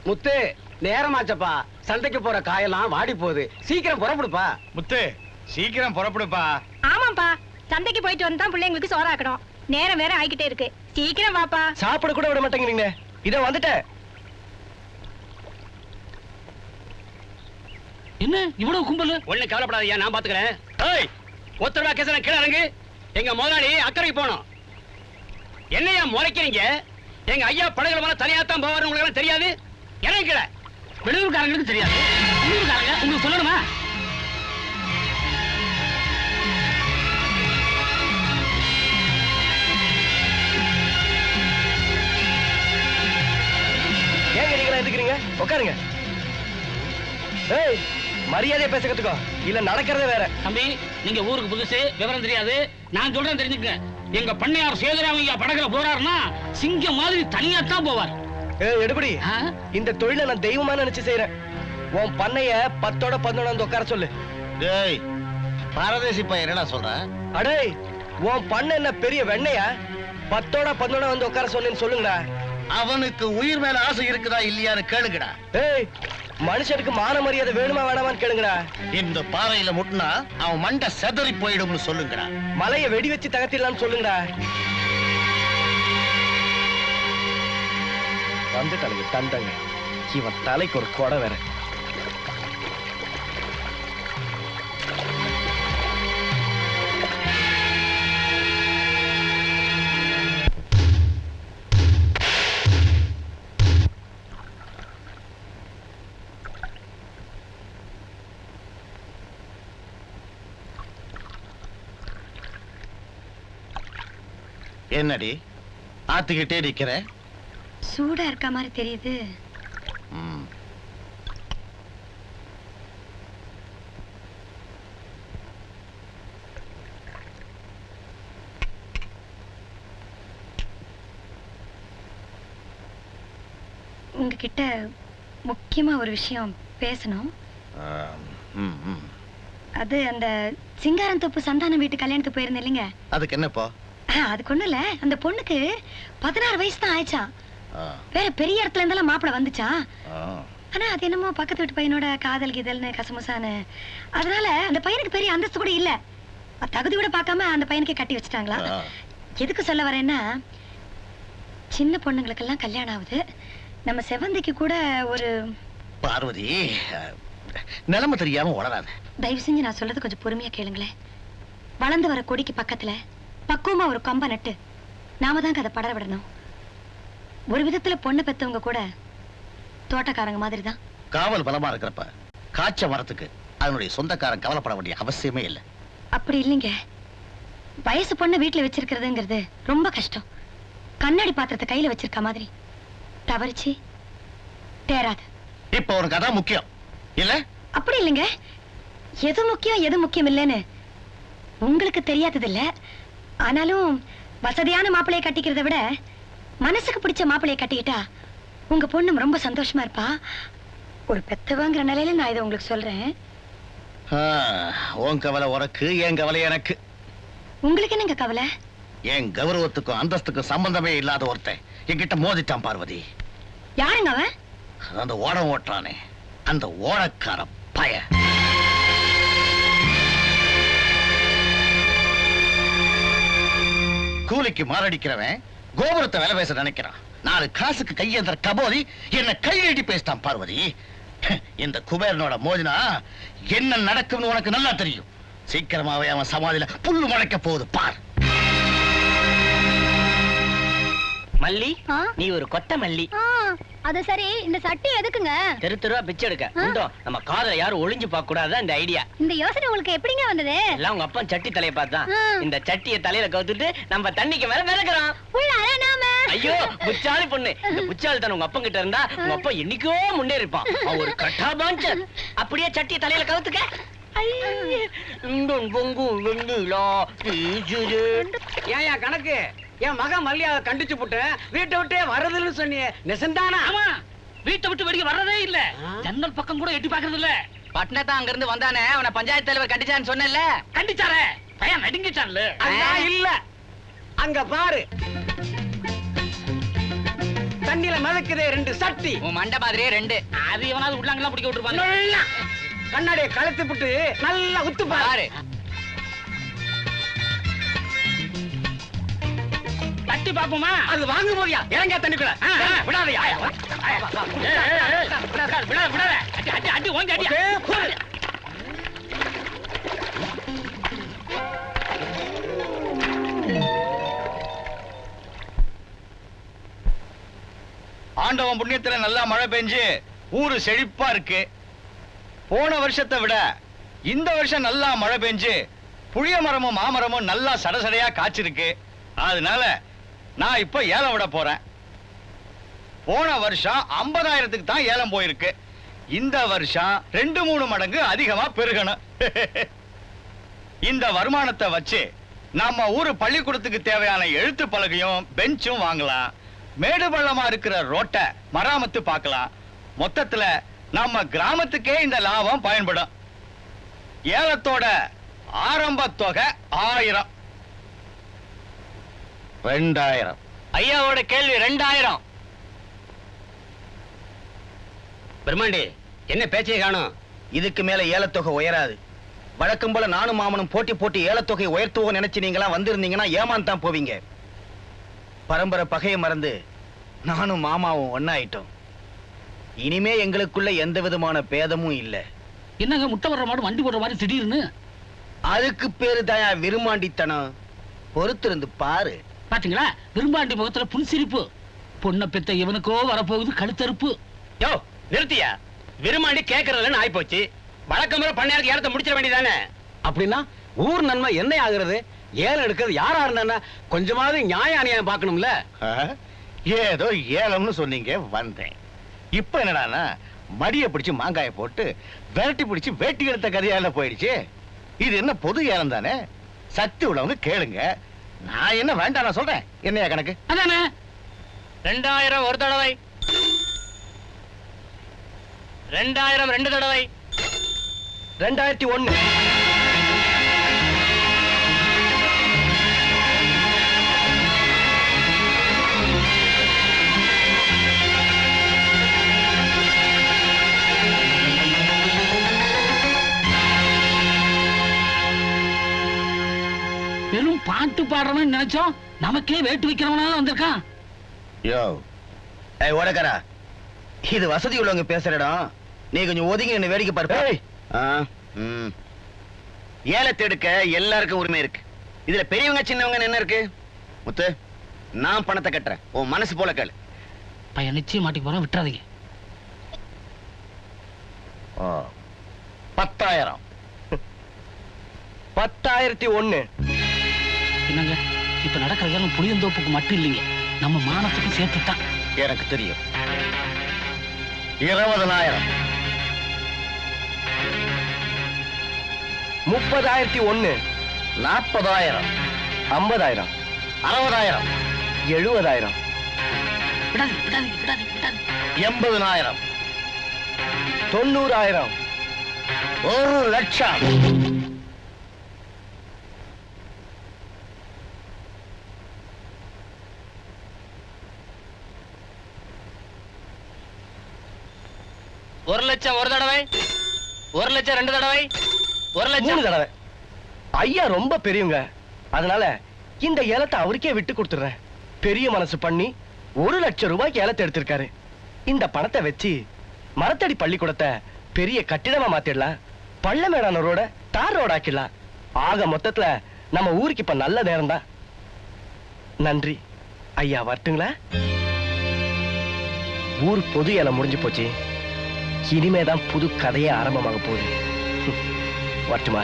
முத்து நேரமாச்சப்பா. சந்தைக்கு போற காயெல்லாம் வாடி போகுது. சீக்கிரம் புறப்படுப்பா. முத்து சீக்கிரம் புறப்படுப்பா. ஆமாப்பா, சந்தைக்கு போயிட்டு வந்து தான் பிள்ளைங்களுக்கு சோறாக்கணும். நேரம் வேற ஆகிக்கிட்டே இருக்கு. சீக்கிரம் வாப்பா. சாப்பிட கூட விட மாட்டேங்கிறீங்க. இத வந்துட்டேன். என்ன இவ்வளவு கும்பல்? ஒண்ணு கவலைப்படாதயா, நான் பாத்துக்கிறேன். ஏய், ஒத்தரவா கேசல கீழ இறங்கு. எங்க முதலாளி அக்கறைக்கு போனோம். என்னையா முறைக்கிறீங்க? எங்க ஐயா படகுல மேல தனியாத்தான் போவாரு, உங்களுக்கு தெரியாது? இறங்கிக்கல. வெளியூர்காரங்களுக்கு தெரியாது, உள்ளூர்காரங்க உங்களுக்கு சொல்லணுமா? ஏங்க நீங்களா எதுக்குறீங்க? உட்காருங்க. ஏய், மரியாதையா பேச கத்துக்கோ, இல்ல நடக்கிறதே வேற. தம்பி, நீங்க ஊருக்கு புதுசு, விவரம் தெரியாது. நான் சொல்றேன் தெரிஞ்சுக்க. எங்க பண்ணையார் சேதுராமையா படகுல போறாருன்னா சிங்கம் மாதிரி தனியாத்தான் போவார். ஏய் எடுபடி, இந்த தொழிலை நான் தெய்வமா நினைச்சு செய்யறேன். உன் பண்ணைய 10ஓட 11 வந்து உட்கார சொல்லு. டேய், பாரதேசி பையன் என்னடா சொல்ற? அடே, உன் பண்ண என்ன பெரிய வெண்ணையா? 10ஓட 11 வந்து உட்கார சொன்னேன்னு சொல்லுங்கடா. அவனுக்கு உயிர் மேல ஆசை இருக்குதா இல்லையான்னு கேளுங்கடா. ஏய், மனுஷனுக்கு மான மரியாதை வேணுமா வேணாமான்னு கேளுங்கடா. இந்த பாறையில முட்டினா அவன் மண்டை செதறி போயிடும்னு சொல்லுங்கடா. மலையை வெடி வச்சு தகர்த்திடலாம்னு சொல்லுங்கடா. வந்துட்டானுங்க தந்தங்க. இவன் தலைக்கு ஒரு கொடை வேற. என்னடி ஆத்துக்கிட்டே நிக்கிற? சூடா இருக்க மாதிரி தெரியுது. உங்ககிட்ட முக்கியமா ஒரு விஷயம் பேசணும். அது அந்த சிங்காரந்தோப்பு சந்தானம் வீட்டு கல்யாணத்துக்கு போயிருந்தேன் இல்லைங்க. அதுக்கு என்னப்போ? அதுக்கு ஒண்ணு இல்ல, அந்த பொண்ணுக்கு 16 வயசு தான் ஆயிடுச்சா. வேற பெரிய இடத்துல இருந்தாலும் மாப்பிள வந்துச்சா. ஆனா அது என்னமோ பக்கத்து வீட்டு பையனோட காதல் கீதல்னு கசமுசான்னு. அதனால அந்த பையனுக்கு பெரிய அந்தஸ்து கூட இல்ல. தகுதி கூட பார்க்காம அந்த பையனுக்கு கட்டி வச்சுட்டாங்களா. எதுக்கு சொல்ல வரேன்னா, சின்ன பொண்ணுங்களுக்கெல்லாம் கல்யாணம் ஆகுது. நம்ம செவந்திக்கு கூட ஒரு. பார்வதி, நிலைமை தெரியாம வளராத. தயவு செஞ்சு நான் சொல்றது கொஞ்சம் பொறுமையா கேளுங்களேன். வளர்ந்து வர கொடிக்கு பக்கத்துல பக்குவமா ஒரு கம்ப நட்டு நாம தான் அதை படர விடணும். ஒரு விதத்துல பொண்ணு பெத்தவங்க கூட தோட்டக்காரங்க மாதிரி தான். காவல் பலமா இருக்கிறப்ப காய்ச்ச மரத்துக்கு அதனுடைய சொந்தக்காரன் கவலைப்பட வேண்டிய அவசியமே இல்லை. அப்படி இல்லைங்க, வயசு பொண்ணு வீட்டுல வச்சிருக்கிறதுங்கிறது ரொம்ப கஷ்டம். கண்ணாடி பாத்திரத்தை கையில வச்சிருக்க மாதிரி தவறிச்சு தேராது. இப்ப உனக்கு அதான் முக்கியம் இல்ல? அப்படி இல்லைங்க, எது முக்கியம் எது முக்கியம் இல்லைன்னு உங்களுக்கு தெரியாதது இல்ல. ஆனாலும் வசதியான மாப்பிள்ளையை கட்டிக்கிறத விட மனசுக்கு பிடிச்ச மாப்பிள்ளையை கட்டிக்கிட்டா உங்க பொண்ணு ரொம்ப சந்தோஷமா இருப்பா. ஒரு பெத்தவங்கிற நிலையில நான் இதை உங்களுக்கு சொல்றேன். உன் கவலை உனக்கு, என் கவலை எனக்கு. உங்களுக்கு என்னங்க கவலை? என் கௌரவத்துக்கும் அந்தஸ்துக்கும் சம்பந்தமே இல்லாத ஒருத்தன் என்கிட்ட மோதிட்டான் பார்வதி. யாருங்க அவன்? அந்த ஓடம் ஓட்டுறானே, அந்த ஓடக்கார பய. கூலிக்கு மாரடிக்கிறவன் கோபுரத்தை வேலை பேச நினைக்கிறான். 4 காசுக்கு கையேந்திர கபோதி என்ன கையெழுதி பேசிட்டான் பார்வதி. இந்த குபேரனோட மோதினா என்ன நடக்கும்னு உனக்கு நல்லா தெரியும். சீக்கிரமாவே அவன் சமாதியில புல்லு முளைக்க போகுது பார். மல்லி, நீ ஒரு கொட்ட மல்லி. அது சரி, இந்த சட்டி எதுக்குங்க? தெருவா பிச்சை எடுக்க. நம்ம காதல யாரும் ஒளிஞ்சு பார்க்க கூடாது இந்த ஐடியா. இந்த யோசனை உங்களுக்கு எப்படிங்க வந்தது? எல்லாம் உங்க அப்பா சட்டி தலைய பார்த்தான். இந்த சட்டியை தலையில கவுத்துட்டு நம்ம தண்ணிக்கு மேல மிதக்கிறோம். ஐயோ, புச்சாலி பொண்ணு. இந்த புச்சாலி தான் உங்க அப்பா கிட்ட இருந்தா உங்க அப்பா என்னைக்கோ முன்னேறிப்பான். அவன் ஒரு கட்டா பாஞ்சர். அப்படியே சட்டியை தலையில கவுத்துக்க. ஏயா கணக்கு? என் மகன் மல்லியாவை கண்டிச்சு போட்டு வீட்டை விட்டே வர்றதுன்னு சொன்னியே, நெசந்தானா? ஆமா, வீட்டை விட்டு வெளியே வர்றதே இல்ல. ஜன்னல் பக்கம் கூட எட்டி பாக்குறது இல்ல. பட்னா தான் அங்க இருந்து வந்தானே, அவனை பஞ்சாயத்து தலைவர் கண்டிச்சான்னு சொன்னேன்ல. கண்டிச்சாரே, பையன் நடுங்கிச்சான்ல. இல்ல, அங்க பாரு, தண்ணியில மிதக்குதே 2 சட்டி. உன் மண்டை மாதிரியே 2. அது இவனாவது உள்ளாங்கலாம் பிடிக்க விட்டுருப்பாங்க. நல்லா கண்ணாடியை கலத்தி விட்டு நல்லா உத்து பாரு. தட்டி பாப்போமா? அது வாங்கும் போதியா இறங்க தண்ணிக்குள்ள. விடாதயா. விடாத. அடி ஓங்கி அடி. ஆண்டவன் புண்ணியத்துல நல்லா மழை பெஞ்சு ஊரு செழிப்பா இருக்கு. போன வருஷத்தை விட இந்த வருஷம் நல்லா மழை பெஞ்சு புளிய மரமும் மாமரமும் நல்லா சடசடையா காய்ச்சிருக்கு. அதனால நான் இப்ப ஏலம் விட போறேன். போன வருஷம் 50,000க்கு தான் ஏலம் போயிருக்கு. இந்த வருஷம் 2-3 மடங்கு அதிகமா பெருகணும். இந்த வருமானத்தை வச்சு நம்ம ஊரு பள்ளிக்கூடத்துக்கு தேவையான எழுத்து பலகையும் பெஞ்சும் வாங்கலாம். மேடு பள்ளமா இருக்கிற ரோட்டை மராமத்து பார்க்கலாம். மொத்தத்துல நம்ம கிராமத்துக்கே இந்த லாபம் பயன்படும். ஏலத்தோட ஆரம்ப தொகை 1000. 2000. ஐயாவோட கேள்வி 2000. பிரம்மாண்டி என்ன பேச்சை காணும்? இதுக்கு மேல ஏலத்தொகை உயராது. வழக்கம் போல நானும் மாமனும் போட்டி ஏலத்தொகை உயர்த்துவோம் நினைச்சு நீங்களா வந்திருந்தீங்கன்னா ஏமாந்து தான் போவீங்க. பரம்பரை பகையை மறந்து நானும் மாமாவும் ஒன்னாயிட்டோம். இனிமே எங்களுக்குள்ள எந்த விதமான பேதமும் இல்ல. என்னங்க முட்டை வர்ற மாடு வண்டி போடுற மாதிரி திடீர்னு? அதுக்கு பேரு தயா விரும்மாண்டித்தனம். பொறுத்திருந்து பாரு. பாத்தீங்களா, விரும்பாண்டி முகத்துல புன்சிரிப்பு. பொண்ணை பெத்த இவனுக்கோ வரப்போகுது கழுத்தறுப்பு. யோ நிறுத்தியா. விரும்மாண்டி கேட்கறதுன்னு ஆயிப்போச்சு. வழக்கமுறை பண்ணையாருக்கு ஏலத்தை முடிச்சிட வேண்டியதானே? அப்படின்னா ஊர் நன்மை என்ன ஆகுறது? ஏலம் எடுக்கிறது யாரா இருந்தா கொஞ்சமாவது நியாய அநியாயம் பார்க்கணும்ல. ஏதோ ஏலம்னு சொன்னீங்க வந்தேன். இப்ப என்னடானா மடிய பிடிச்சு மாங்காய போட்டு விரட்டி பிடிச்சு வேட்டி எடுத்த கதையால போயிடுச்சு. இது என்ன பொது ஏலம் தானே? சக்தி உள்ளவங்க கேளுங்க. நான் என்ன வேண்டாம் நான் சொல்றேன். என்னையா கணக்கு? அதானே 2000 ஒரு தடவை, 2000 2 தடவை, 2001. வெறும் பாட்டு பாடுறவன் நினைச்சோம், நமக்கே வேட்டு வைக்கிறவனால வந்திருக்கான். யோ ஏய் ஓடக்காரா, இது வசதி உள்ளவங்க பேசுற இடம். நீ கொஞ்சம் ஒதுங்கி என்ன வேடிக்கை பாரு. ஏலத்தை எடுக்க எல்லாருக்கும் உரிமை இருக்கு. இதுல பெரியவங்க சின்னவங்க என்ன இருக்கு? முத்து, நான் பணத்தை கட்டுறேன். உன் மனசு போல கேளு. பையன் நிச்சயம் மாட்டிக்கு போறான், விட்டுறாதீங்க. 10,000. 10,001. என்னங்க இப்ப நடக்கிற ஏலம் புளியந்தோப்புக்கு மட்டும் இல்லைங்க, நம்ம மானத்துக்கு சேர்த்துட்டான். எனக்கு தெரியும். 20,000. 30,001. 40,000. 50,000. 60,000. 70,000. விடாதீங்க விடாதீங்க விடாதீங்க விடாதீங்க. 80,000. 90,000. 1,00,000. ஒரு லட்சம் ஒரு தடவை, 1,00,000 2 தடவை, 1,00,000 3 தடவை. ஐயா ரொம்ப பெரியவங்க, அதனால இந்த ஏலத்தை அவருக்கே விட்டு கொடுத்துறேன். பெரிய மனசு பண்ணி 1,00,000 ரூபாய்க்கு ஏலத்தை எடுத்திருக்காரு. இந்த பணத்தை வச்சு மரத்தடி பள்ளிக்கூடத்தை பெரிய கட்டிடமா மாத்திடலாம். பள்ளமேடான ரோட தார் ரோட ஆக்கிடலாம். ஆக மொத்தத்துல நம்ம ஊருக்கு இப்ப நல்ல நேரம் தான். நன்றி ஐயா, வரட்டுங்களா? ஊர் பொது ஏலம் முடிஞ்சு போச்சு. இனிமேதான் புது கதையே ஆரம்பமாக போகுது. வரட்டுமா?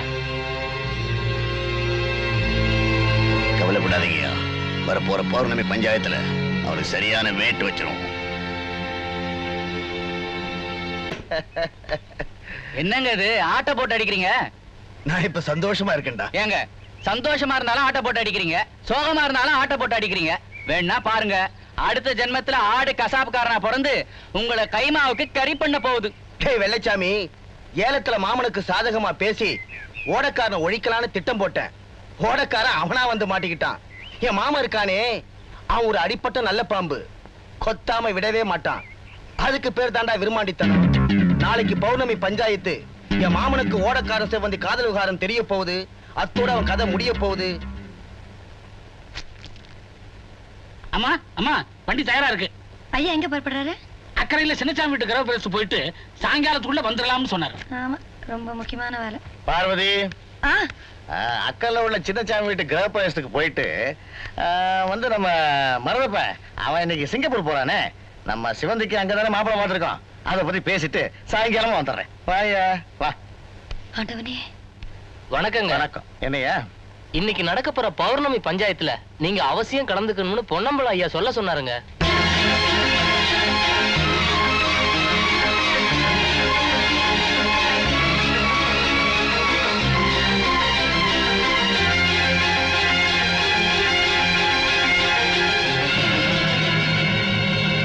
கவலைப்படாதீங்கய்யா. வரப்போற பௌர்ணமி பஞ்சாயத்துல அவருக்கு சரியான வேட்டு வச்சிரும். என்னங்க இது ஆட்ட போட்டு அடிக்கிறீங்க? நான் இப்ப சந்தோஷமா இருக்கேன்டா. ஏங்க சந்தோஷமா இருந்தாலும் ஆட்ட போட்டு அடிக்கிறீங்க, சோகமா இருந்தாலும் ஆட்ட போட்டு அடிக்கிறீங்க. வேணா பாருங்க, அடுத்த ஜென்மத்துல ஆடு கசாப்புக்காரனா பிறந்து உங்களை கைமாவுக்கு கறி பண்ண போகுது. டேய் வெள்ளச்சாமி, ஏலத்துல மாமனுக்கு சாதகமா பேசி ஓடக்காரனை ஒழிக்கலான்னு திட்டம் போட்டேன். ஓடக்காரன் அவனா வந்து மாட்டிக்கிட்டான். என் மாமன் இருக்கானே, அவன் ஒரு அடிப்பட்ட நல்ல பாம்பு. கொத்தாம விடவே மாட்டான். அதுக்கு பேர் தாண்டா விரும்மாண்டித்தனம். நாளைக்கு பௌர்ணமி பஞ்சாயத்து. என் மாமனுக்கு ஓடக்கார செவ்வந்தி காதல் விவகாரம் தெரிய போகுது. அத்தோட அவன் கதை முடிய போகுது. அம்மா அம்மா வண்டி தயாரா இருக்கு. ஐயா எங்க புறப்படுறாரு? அக்கறையில சின்னச்சாமி வீட்டு கிரக பிரவேசம் போயிட்டு சாயங்காலத்துக்குள்ள வந்துடலாம்னு சொன்னாரு. ஆமா, ரொம்ப முக்கியமான வேலை. பார்வதி, ஆ, அக்கல்ல உள்ள சின்னச்சாமி வீட்டு கிரகப்பிரவேசத்துக்கு போயிட்டு வந்து நம்ம மறந்தப்ப அவன் இன்னைக்கு சிங்கப்பூர் போறானே, நம்ம சிவந்திக்கு அங்கதானே மாப்பிளை பார்த்திருக்கோம். அதை பத்தி பேசிட்டு சாயங்காலமா வந்துடுறேன். வாயா வா. ஆண்டவனே. வணக்கங்க. வணக்கம். என்னையா? இன்னைக்கு நடக்க போற பௌர்ணமி பஞ்சாயத்துல நீங்க அவசியம் கலந்துக்கணும்னு பொன்னம்பலம் ஐயா சொல்ல சொன்னாருங்க.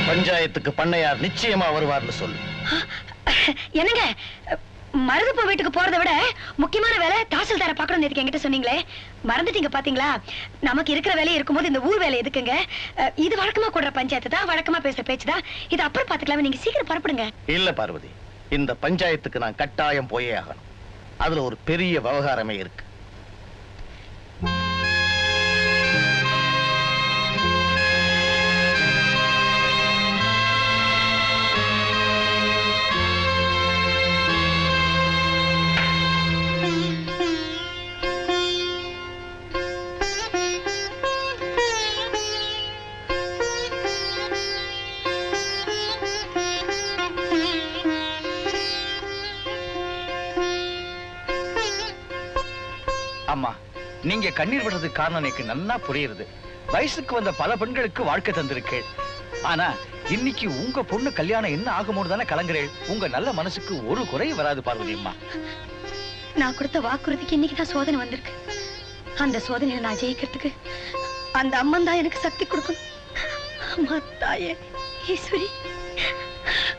பஞ்சாயத்துக்கு பண்ணையார் நிச்சயமா வருவார்னு சொல்லு. என்னங்க, மருதுப்ப வீட்டுக்கு போறதை விட முக்கியமான வேலை தாசில்தாரை பார்க்கணும் என்கிட்ட சொன்னீங்களே, மறந்துட்டீங்க பாத்தீங்களா? நமக்கு இருக்கிற வேலையை இருக்கும்போது இந்த ஊர் வேலை எதுக்குங்க? இது வழக்கமா கூடுற பஞ்சாயத்து தான், வழக்கமா பேசுற பேச்சுதான். இது அப்புறம் பாத்துக்கலாம், நீங்க சீக்கிரம் புறப்படுங்க. இல்ல பார்வதி, இந்த பஞ்சாயத்துக்கு நான் கட்டாயம் போயே ஆகணும். அதுல ஒரு பெரிய விவகாரமே இருக்கு. அம்மா, நீங்க கண்ணீர் விடுறதுக்கு காரணம் எனக்கு நன்னா புரியுது. வயசுக்கு வந்த பல பெண்களுக்கு வாழ்க்கை தந்திருக்கு. ஆனா இன்னைக்கு உங்க பொண்ணு கல்யாணம் என்ன ஆகுமோடு தானே கலங்குறேன். உங்க நல்ல மனசுக்கு ஒரு குறை வராது பார்வதி அம்மா. நான் கொடுத்த வாக்குறுதிக்கு இன்னைக்குதான் சோதனை வந்திருக்கு. அந்த சோதனையில நான் ஜெயிக்கிறதுக்கு அந்த அம்மன் தான் எனக்கு சக்தி கொடுக்கணும். அம்மா தாயே ஈஸ்வரி,